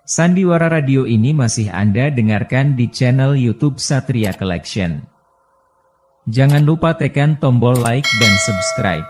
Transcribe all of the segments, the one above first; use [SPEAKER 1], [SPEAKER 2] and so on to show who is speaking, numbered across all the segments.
[SPEAKER 1] Sandiwara Radio ini masih Anda dengarkan di channel YouTube Satria Collection. Jangan lupa tekan tombol like dan subscribe.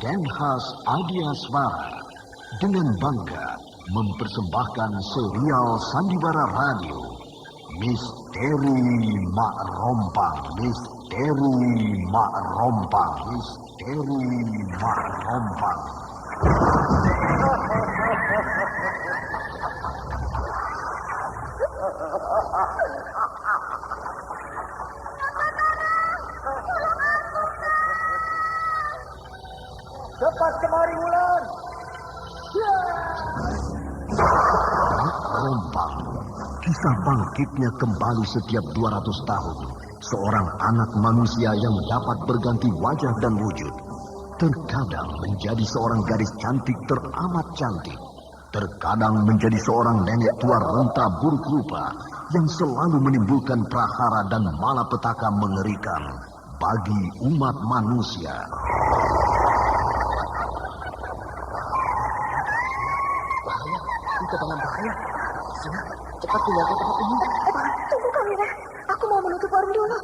[SPEAKER 2] Denhas Adiaswara dengan bangga mempersembahkan serial Sandiwara Radio Misteri Mak Rompang, Misteri Mak Rompang, Misteri Mak Rompang.
[SPEAKER 3] Cepat kemari, Wulan.
[SPEAKER 2] Mak Rompang, kisah bangkitnya kembali setiap 200 tahun. Seorang anak manusia yang dapat berganti wajah dan wujud. Terkadang menjadi seorang gadis cantik teramat cantik. Terkadang menjadi seorang nenek tua renta buruk rupa yang selalu menimbulkan prahara dan malapetaka mengerikan bagi umat manusia.
[SPEAKER 3] Itu dengan bahaya. Sana, cepat tinggalkan tempat ini.
[SPEAKER 4] Tunggu Kamila, aku mau menutup warung dulu.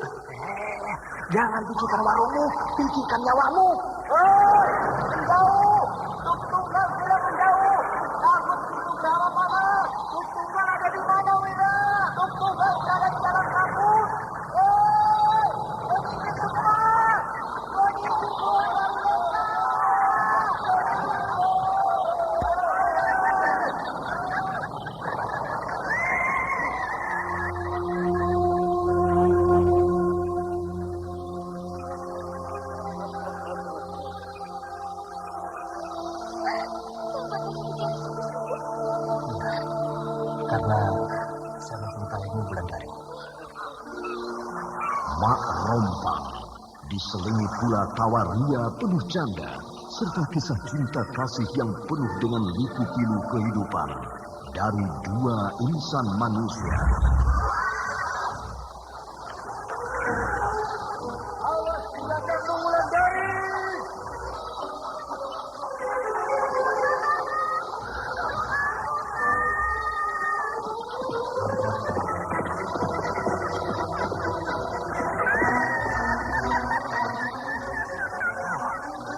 [SPEAKER 3] Jangan pikirkan warungmu, pikirkan nyawamu. Menjauh! Tuk-tunggal sudah menjauh. Takut tuk-tunggal apa-apa. Tuk-tunggal ada di mana, Wira? Tuk-tunggal ada di dalam kampus. Begitu semua. Begitu semua. Karena saya mencintaimu, Wulandari.
[SPEAKER 2] Mak Rompang diselingi pula tawa ria penuh canda serta kisah cinta kasih yang penuh dengan liku-pilu kehidupan dari dua insan manusia.
[SPEAKER 3] Awas tindakanmu, Wulandari!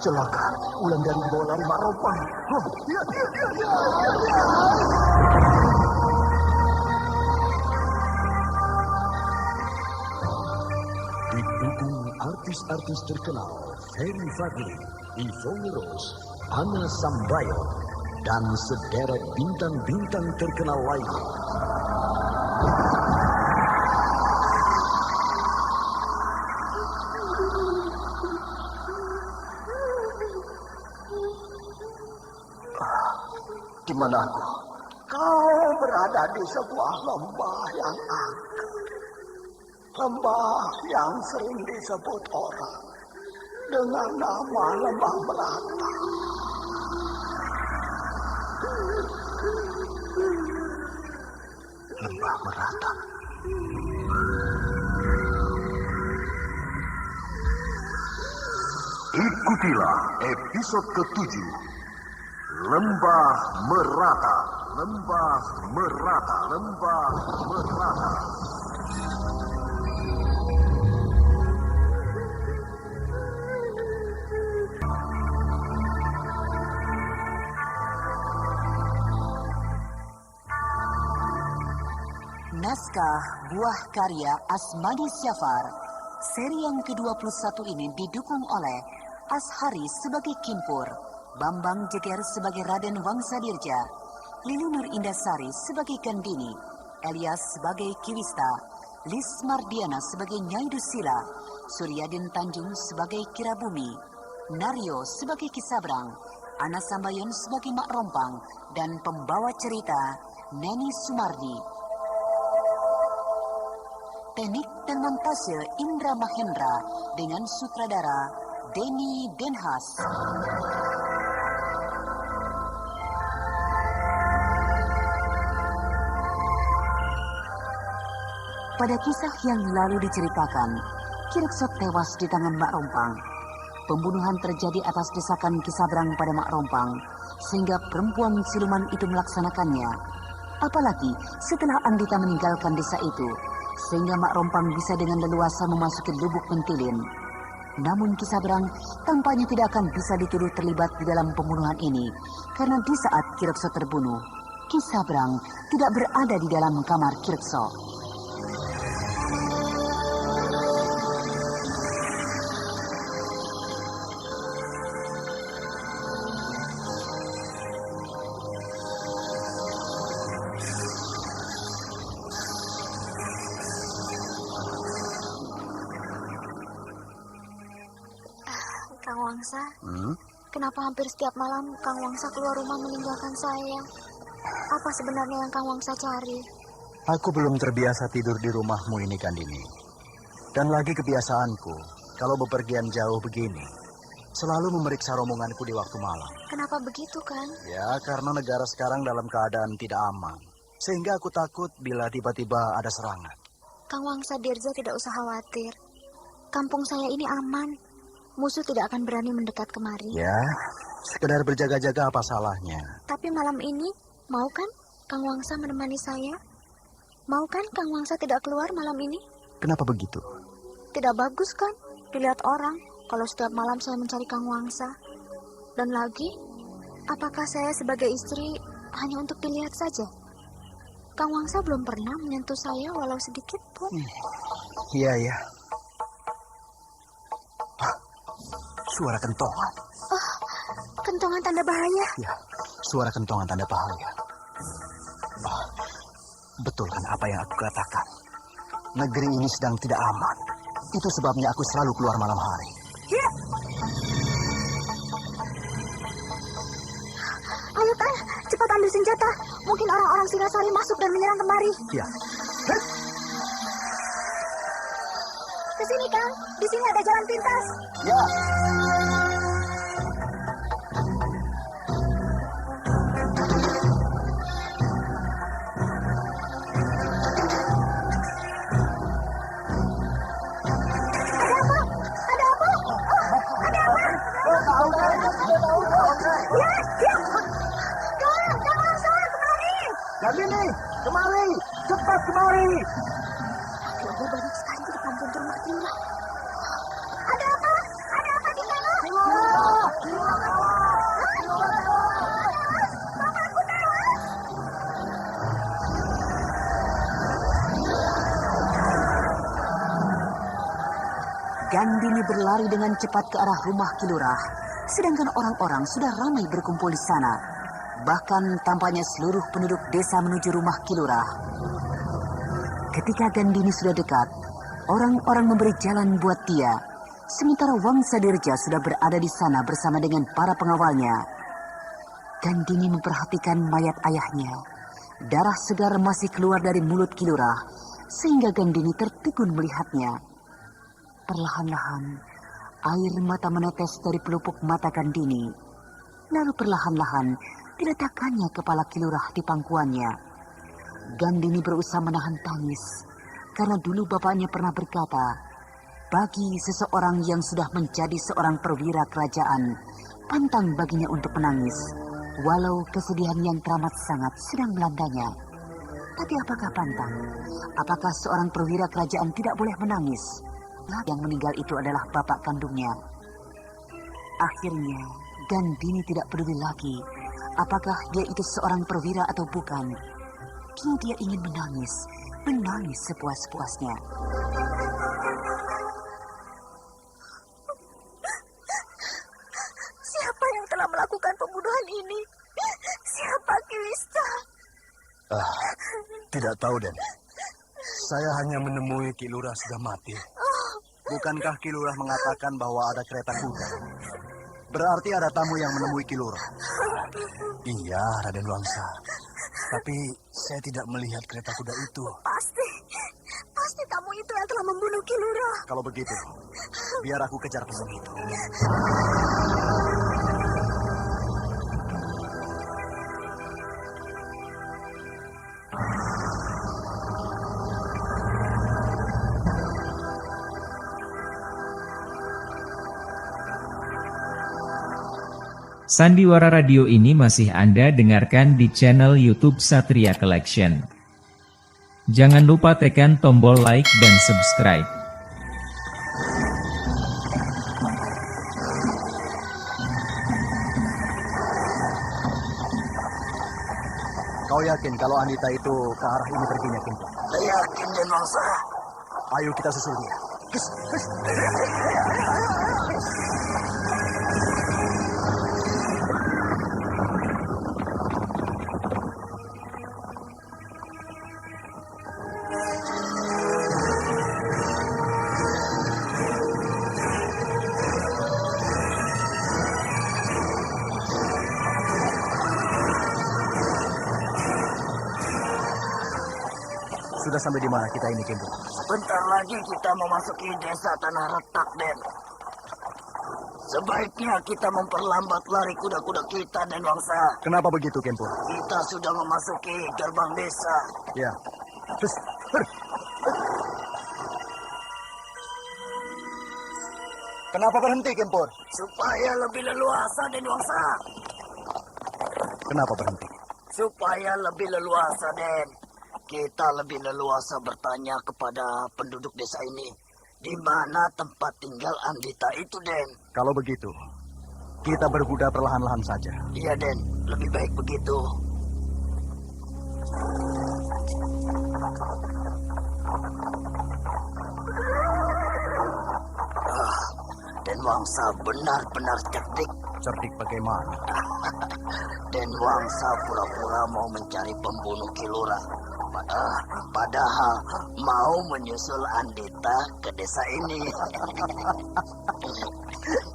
[SPEAKER 3] Celaka, Wulandari dibawa lari Mak Rompang.
[SPEAKER 2] Didukung artis-artis terkenal Ferry Fadli, Yvonne Rose, Anna Sambayo, dan sederet bintang-bintang terkenal lainnya.
[SPEAKER 3] Di mana aku? Kau berada di sebuah lembah yang angker. Lembah yang sering disebut orang dengan nama Lembah Merata. Lembah Merata.
[SPEAKER 2] Ikutilah episode ke-7, Lembah Merata, Lembah Merata, Lembah Merata.
[SPEAKER 5] Naskah buah karya Asmadi Syafar. Seri yang ke-21 ini didukung oleh Ashari sebagai Kimpur, Bambang Jeger sebagai Raden Wangsadirja, Lili Nur Indasari sebagai Gandini, Elias sebagai Kiwista, Lis Mardiana sebagai Nyai Dusila, Suryadin Tanjung sebagai Kirabumi, Naryo sebagai Kisabrang, Ana Sambayon sebagai Mak Rompang, dan pembawa cerita Neni Sumardi. Teknik dan montase Indra Mahendra dengan sutradara Denny Denhas. Pada kisah yang lalu diceritakan, Kirekso tewas di tangan Mak Rompang. Pembunuhan terjadi atas desakan Kisabrang pada Mak Rompang, sehingga perempuan siluman itu melaksanakannya. Apalagi setelah Andita meninggalkan desa itu, sehingga Mak Rompang bisa dengan leluasa memasuki lubuk Mentilin. Namun Kisabrang tampaknya tidak akan bisa dituduh terlibat di dalam pembunuhan ini, karena di saat Kirekso terbunuh, Kisabrang tidak berada di dalam kamar Kirekso.
[SPEAKER 4] Kang Wangsa, kenapa hampir setiap malam Kang Wangsa keluar rumah meninggalkan saya? Apa sebenarnya yang Kang Wangsa cari?
[SPEAKER 3] Aku belum terbiasa tidur di rumahmu ini, Kandini. Dan lagi kebiasaanku, kalau bepergian jauh begini, selalu memeriksa rombonganku di waktu malam.
[SPEAKER 4] Kenapa begitu, Kang?
[SPEAKER 3] Ya, karena negara sekarang dalam keadaan tidak aman. Sehingga aku takut bila tiba-tiba ada serangan.
[SPEAKER 4] Kang Wangsa Dirja tidak usah khawatir. Kampung saya ini aman. Musuh tidak akan berani mendekat kemari.
[SPEAKER 3] Ya, sekedar berjaga-jaga apa salahnya?
[SPEAKER 4] Tapi malam ini, mau kan Kang Wangsa menemani saya? Mau kan Kang Wangsa tidak keluar malam ini?
[SPEAKER 3] Kenapa begitu?
[SPEAKER 4] Tidak bagus kan dilihat orang kalau setiap malam saya mencari Kang Wangsa. Dan lagi, apakah saya sebagai istri hanya untuk dilihat saja? Kang Wangsa belum pernah menyentuh saya walau sedikit pun.
[SPEAKER 3] Iya, iya. Suara kentongan.
[SPEAKER 4] Oh, kentongan tanda bahaya.
[SPEAKER 3] Ya, suara kentongan tanda bahaya. Oh, betul kan apa yang aku katakan? Negeri ini sedang tidak aman. Itu sebabnya aku selalu keluar malam hari.
[SPEAKER 4] Ya. Ayo Kang, cepat ambil senjata. Mungkin orang-orang Singasari masuk dan menyerang kemari.
[SPEAKER 3] Ya.
[SPEAKER 4] Ke sini Kang, di sini ada jalan pintas.
[SPEAKER 3] Ya. Kandini, kemari, cepat kemari.
[SPEAKER 4] Keluarga banyak sekali di depan pintu rumah Indra. Ada apa? Ada apa di sana?
[SPEAKER 5] Gandini berlari dengan cepat ke arah rumah Kilurah, sedangkan orang-orang sudah ramai berkumpul di sana. Bahkan tampaknya seluruh penduduk desa menuju rumah Kilurah. Ketika Gandini sudah dekat, orang-orang memberi jalan buat dia. Sementara Wangsa Dirja sudah berada di sana bersama dengan para pengawalnya. Gandini memperhatikan mayat ayahnya. Darah segar masih keluar dari mulut Kilurah, sehingga Gandini tertegun melihatnya. Perlahan-lahan, air mata menetes dari pelupuk mata Gandini. Lalu perlahan-lahan, diletakkannya kepala Kilurah di pangkuannya. Gandini berusaha menahan tangis, karena dulu bapaknya pernah berkata, bagi seseorang yang sudah menjadi seorang perwira kerajaan, pantang baginya untuk menangis, walau kesedihan yang teramat sangat sedang melandanya. Tapi apakah pantang? Apakah seorang perwira kerajaan tidak boleh menangis? Yang meninggal itu adalah bapak kandungnya. Akhirnya, Gandini tidak peduli lagi apakah dia itu seorang perwira atau bukan. Kini dia ingin menangis, menangis sepuas-puasnya.
[SPEAKER 4] Siapa yang telah melakukan pembunuhan ini? Siapa Kiwista?
[SPEAKER 3] Tidak tahu, Den. Saya hanya menemui Ki Lurah sudah mati. Bukankah Ki Lurah mengatakan bahwa ada kereta kuda? Berarti ada tamu yang menemui Ki Lurah. Iya, Raden Wangsa. Tapi saya tidak melihat kereta kuda itu.
[SPEAKER 4] Pasti Pasti kamu itu yang telah membunuh Kilura.
[SPEAKER 3] Kalau begitu, biar aku kejar pembunuh itu.
[SPEAKER 1] Sandiwara radio ini masih Anda dengarkan di channel YouTube Satria Collection. Jangan lupa tekan tombol like dan subscribe.
[SPEAKER 3] Kau yakin kalau Andita itu ke arah ini perginya, Kimpo?
[SPEAKER 2] Yakin dan mangsa.
[SPEAKER 3] Ayo kita susul dia. Sudah sampai di mana kita ini, Kimpo?
[SPEAKER 2] Sebentar lagi kita memasuki desa Tanah Retak, Den. Sebaiknya kita memperlambat lari kuda-kuda kita, Den Wangsa.
[SPEAKER 3] Kenapa begitu, Kimpo?
[SPEAKER 2] Kita sudah memasuki gerbang desa.
[SPEAKER 3] Ya. Terus, kenapa berhenti, Kempur?
[SPEAKER 2] Supaya lebih leluasa, Den Wangsa.
[SPEAKER 3] Kenapa berhenti?
[SPEAKER 2] Supaya lebih leluasa, Den. Kita lebih leluasa bertanya kepada penduduk desa ini. Di mana tempat tinggal Andita itu, Den?
[SPEAKER 3] Kalau begitu, kita berkuda perlahan-lahan saja.
[SPEAKER 2] Iya, Den. Lebih baik begitu. Den Wangsa benar-benar cerdik.
[SPEAKER 3] Cerdik bagaimana?
[SPEAKER 2] Den Wangsa pura-pura mau mencari pembunuh Kilura. Padahal mau menyusul Andita ke desa ini.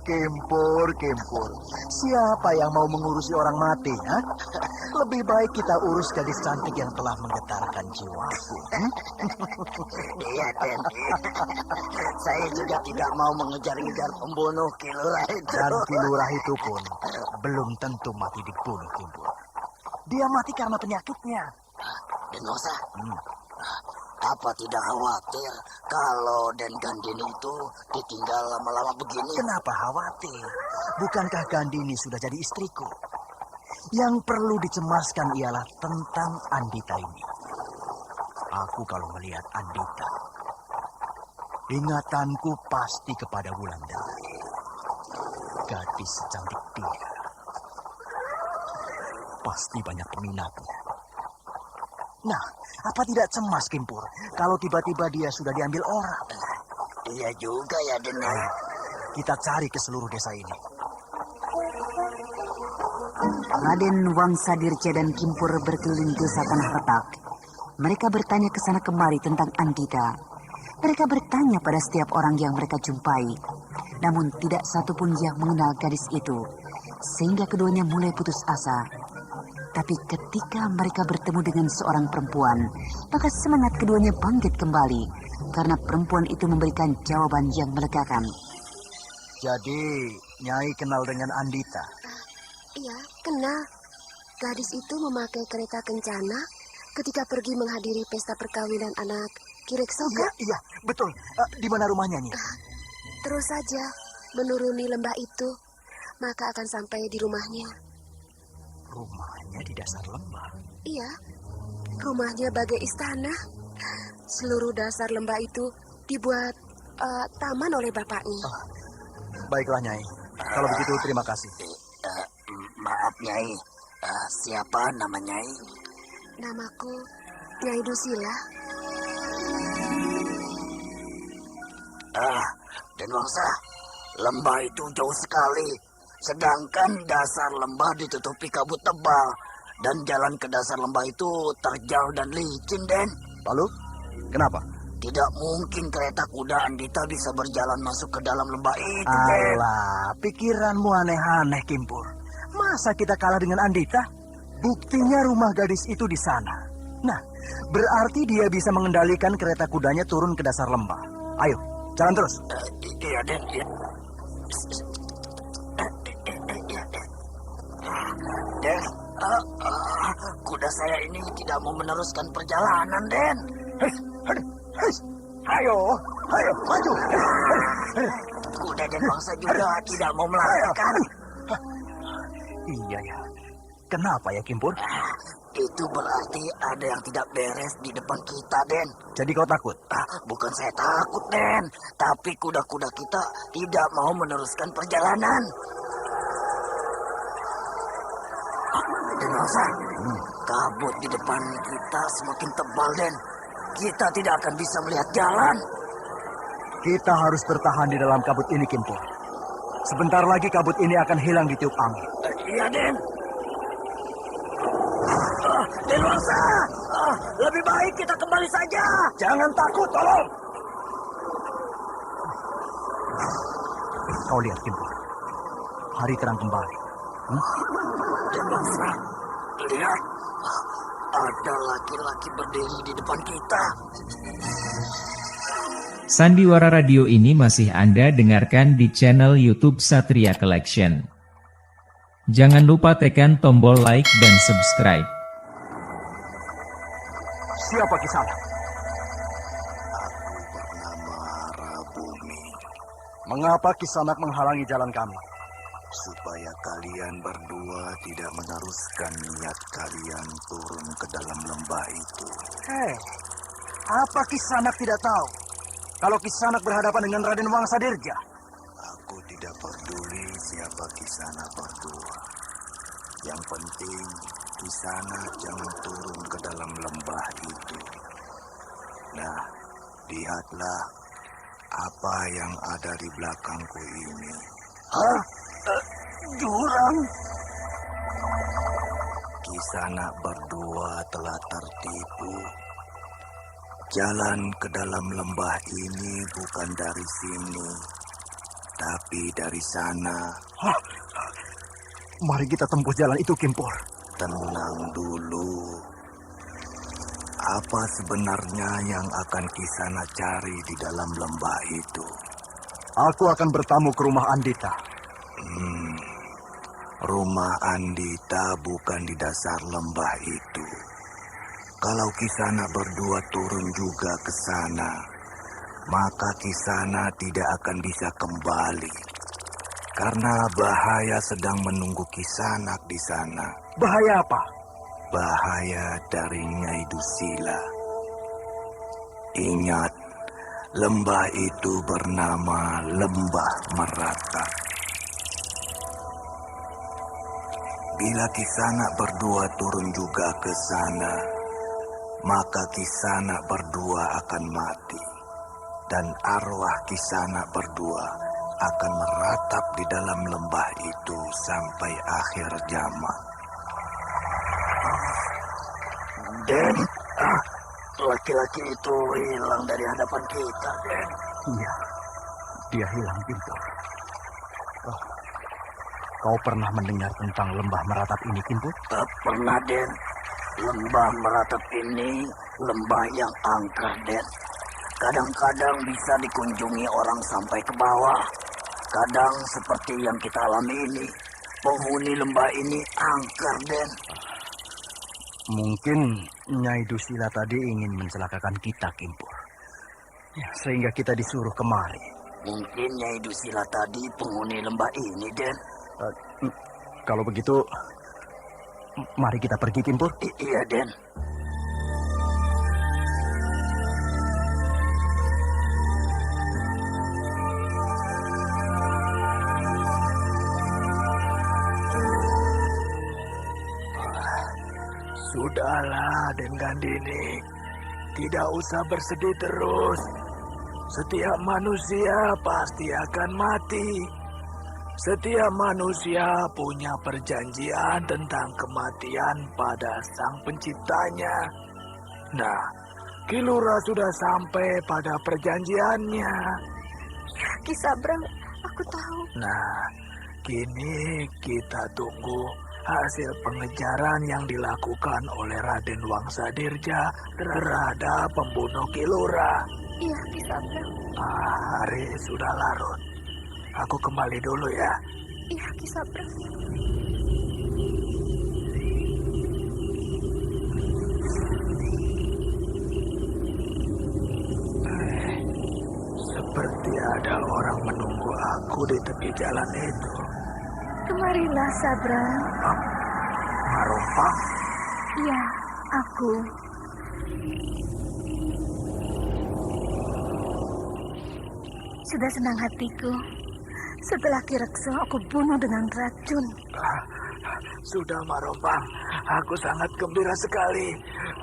[SPEAKER 3] Kempur. Siapa yang mau mengurusi orang mati, ha? Lebih baik kita urus gadis cantik yang telah menggetarkan jiwaku.
[SPEAKER 2] Iya, Den. Saya juga tidak mau mengejar-ngejar pembunuh Kilura itu.
[SPEAKER 3] Dan Kilura itu pun belum tentu mati dibunuh, Kempur. Dia mati karena penyakitnya.
[SPEAKER 2] Den Wangsa, apa tidak khawatir kalau Den Gandini itu ditinggal lama-lama begini?
[SPEAKER 3] Kenapa khawatir? Bukankah Gandini sudah jadi istriku? Yang perlu dicemaskan ialah tentang Andita ini. Aku kalau melihat Andita, ingatanku pasti kepada Wulandari. Gadis secantik dia. Pasti banyak peminatnya. Nah, apa tidak cemas, Kimpur, kalau tiba-tiba dia sudah diambil orang?
[SPEAKER 2] Iya juga ya, Den.
[SPEAKER 3] Kita cari ke seluruh desa ini.
[SPEAKER 5] Raden Wangsa Dirja dan Kimpur berkeliling desa Tanah Retak. Mereka bertanya ke sana kemari tentang Andita. Mereka bertanya pada setiap orang yang mereka jumpai. Namun tidak satupun yang mengenal gadis itu. Sehingga keduanya mulai putus asa. Tapi ketika mereka bertemu dengan seorang perempuan, maka semangat keduanya bangkit kembali. Karena perempuan itu memberikan jawaban yang melegakan.
[SPEAKER 3] Jadi, Nyai kenal dengan Andita?
[SPEAKER 4] Iya, kenal. Gadis itu memakai kereta kencana ketika pergi menghadiri pesta perkawinan anak Kireksoka.
[SPEAKER 3] Iya, betul. Di mana rumahnya, Nyai?
[SPEAKER 4] Terus saja menuruni lembah itu, maka akan sampai di rumahnya.
[SPEAKER 3] Rumahnya di dasar lembah?
[SPEAKER 4] Iya, rumahnya bagai istana. Seluruh dasar lembah itu dibuat taman oleh bapaknya.
[SPEAKER 3] Baiklah, Nyai. Kalau begitu, terima kasih.
[SPEAKER 2] Maaf, Nyai. Siapa nama Nyai?
[SPEAKER 4] Namaku Nyai Dusila.
[SPEAKER 2] Den Wangsa, lembah itu jauh sekali. Sedangkan dasar lembah ditutupi kabut tebal. Dan jalan ke dasar lembah itu terjal dan licin, Den.
[SPEAKER 3] Lalu, kenapa?
[SPEAKER 2] Tidak mungkin kereta kuda Andita bisa berjalan masuk ke dalam lembah itu, Den.
[SPEAKER 3] Alah, pikiranmu aneh-aneh, Kimpur. Masa kita kalah dengan Andita? Buktinya rumah gadis itu di sana.
[SPEAKER 6] Nah, berarti dia bisa mengendalikan kereta kudanya turun ke dasar lembah. Ayo, jalan terus.
[SPEAKER 3] Iya, Den. Iya. Den, kuda saya ini tidak mau meneruskan perjalanan, Den.
[SPEAKER 6] Ayo, maju.
[SPEAKER 3] Kuda dan bangsa juga tidak mau melarikan.
[SPEAKER 6] Iya ya. Kenapa ya, Kimpur?
[SPEAKER 3] Itu berarti ada yang tidak beres di depan kita, Den.
[SPEAKER 6] Jadi kau takut?
[SPEAKER 3] Bukan saya takut, Den. Tapi kuda-kuda kita tidak mau meneruskan perjalanan. Den bangsa, kabut di depan kita semakin tebal, Den. Kita tidak akan bisa melihat jalan.
[SPEAKER 6] Kita harus bertahan di dalam kabut ini, Kimpur. Sebentar lagi kabut ini akan hilang ditiup angin.
[SPEAKER 3] Iya, Den. Den bangsa, lebih baik kita kembali saja.
[SPEAKER 6] Jangan takut, tolong. Kau lihat, Kimpur. Hari terang kembali.
[SPEAKER 3] Den bangsa, lihat. Ada laki-laki berdiri di depan kita.
[SPEAKER 1] Sandiwara radio ini masih Anda dengarkan di channel YouTube Satria Collection. Jangan lupa tekan tombol like dan subscribe.
[SPEAKER 6] Siapa Kisana?
[SPEAKER 2] Aku bernama Rabumi.
[SPEAKER 6] Mengapa Kisanak menghalangi jalan kami?
[SPEAKER 2] Supaya kalian berdua tidak meneruskan niat kalian turun ke dalam lembah itu.
[SPEAKER 6] Hei, apa Kisanak tidak tahu? Kalau Kisanak berhadapan dengan Raden Wangsadirja.
[SPEAKER 2] Aku tidak peduli siapa Kisana berdua. Yang penting Kisana jangan turun ke dalam lembah itu. Nah, lihatlah apa yang ada di belakangku ini.
[SPEAKER 3] Hah? Jurang?
[SPEAKER 2] Kisana berdua telah tertipu. Jalan ke dalam lembah ini bukan dari sini, tapi dari sana.
[SPEAKER 6] Hah? Mari kita tempuh jalan itu, Kimpur.
[SPEAKER 2] Tenang dulu. Apa sebenarnya yang akan Kisana cari di dalam lembah itu?
[SPEAKER 6] Aku akan bertamu ke rumah Andita.
[SPEAKER 2] Rumah Andita bukan di dasar lembah itu. Kalau Kisana berdua turun juga ke sana, maka Kisana tidak akan bisa kembali. Karena bahaya sedang menunggu Kisanak di sana.
[SPEAKER 6] Bahaya apa?
[SPEAKER 2] Bahaya dari Nyai Dusila. Ingat, lembah itu bernama Lembah Meratap. Bila Kisanak berdua turun juga ke sana, maka Kisanak berdua akan mati. Dan arwah Kisanak berdua akan meratap di dalam lembah itu sampai akhir zaman.
[SPEAKER 3] Den, laki-laki itu hilang dari hadapan kita, Den.
[SPEAKER 6] Iya, dia hilang, Kimpur. Oh, kau pernah mendengar tentang lembah Meratap ini, Kimpur?
[SPEAKER 3] Pernah, Den. Lembah Meratap ini lembah yang angker, Den. Kadang-kadang bisa dikunjungi orang sampai ke bawah. Kadang seperti yang kita alami ini, penghuni lembah ini angker, Den.
[SPEAKER 6] Mungkin Nyai Dusila tadi ingin mencelakakan kita, Kimpur. Ya, sehingga kita disuruh kemari.
[SPEAKER 3] Mungkin Nyai Dusila tadi penghuni lembah ini, Den.
[SPEAKER 6] Kalau begitu, mari kita pergi, Kimpur.
[SPEAKER 3] Iya, Den.
[SPEAKER 7] Sudahlah, Den Gandini. Tidak usah bersedih terus. Setiap manusia pasti akan mati. Setiap manusia punya perjanjian tentang kematian pada Sang Penciptanya. Nah, Kilura sudah sampai pada perjanjiannya.
[SPEAKER 4] Ki Sabrang, aku tahu.
[SPEAKER 7] Nah, kini kita tunggu hasil pengejaran yang dilakukan oleh Raden Wangsadirja terhadap pembunuh Kilura.
[SPEAKER 4] Iya, Ki Sabrang.
[SPEAKER 7] Hari sudah larut. Aku kembali dulu ya.
[SPEAKER 4] Iya, Ki Sabrang.
[SPEAKER 7] Seperti ada orang menunggu aku di tepi jalan itu.
[SPEAKER 4] Kemarilah, Sabrang.
[SPEAKER 7] Marompang?
[SPEAKER 4] Iya, aku. Sudah senang hatiku. Setelah Ki Rekso aku bunuh dengan racun.
[SPEAKER 7] Sudah, Marompang. Aku sangat gembira sekali.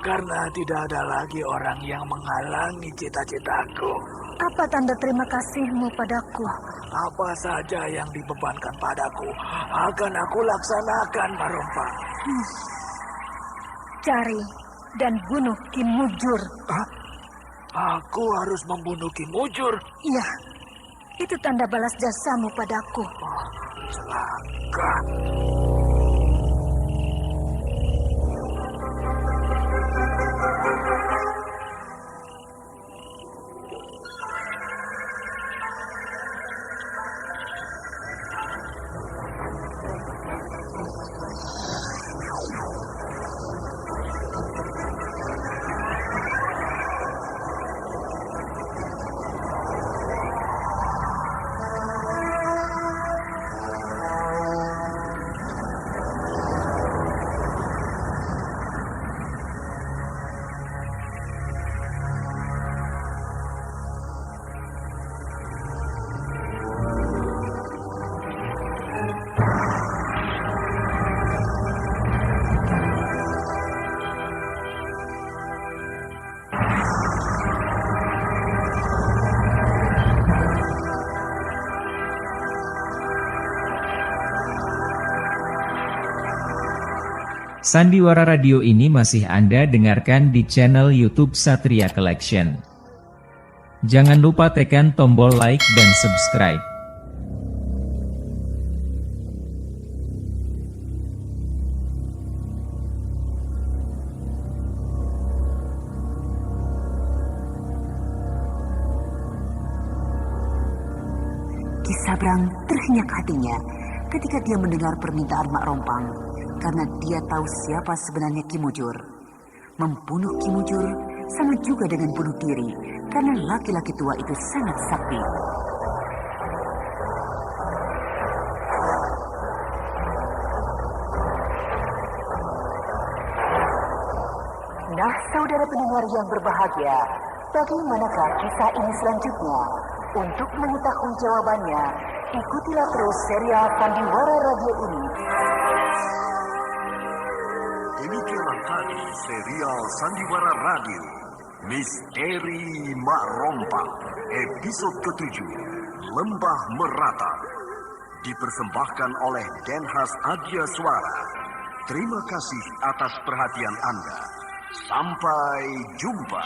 [SPEAKER 7] Karena tidak ada lagi orang yang menghalangi cita-citaku.
[SPEAKER 4] Apa tanda terima kasihmu padaku?
[SPEAKER 7] Apa saja yang dibebankan padaku akan aku laksanakan, Marompang.
[SPEAKER 4] Cari dan bunuh Ki Mujur.
[SPEAKER 7] Aku harus membunuh Ki Mujur.
[SPEAKER 4] Iya, itu tanda balas jasamu padaku.
[SPEAKER 7] Celaka.
[SPEAKER 1] Sandiwara Radio ini masih Anda dengarkan di channel YouTube Satria Collection. Jangan lupa tekan tombol like dan subscribe.
[SPEAKER 5] Ki Sabrang terhenyak hatinya ketika dia mendengar permintaan Mak Rompang. Karena dia tahu siapa sebenarnya Ki Mujur. Membunuh Ki Mujur sama juga dengan bunuh diri, karena laki-laki tua itu sangat sakti. Nah, saudara pendengar yang berbahagia, bagaimanakah kisah ini selanjutnya? Untuk mengetahui jawabannya, ikutilah terus serial Sandiwara Radio ini.
[SPEAKER 2] Demikianlah tadi serial Sandiwara Radio Misteri Mak Rompang episode ke-7 Lembah Merata, dipersembahkan oleh Denhas Adya Suara. Terima kasih atas perhatian Anda. Sampai jumpa.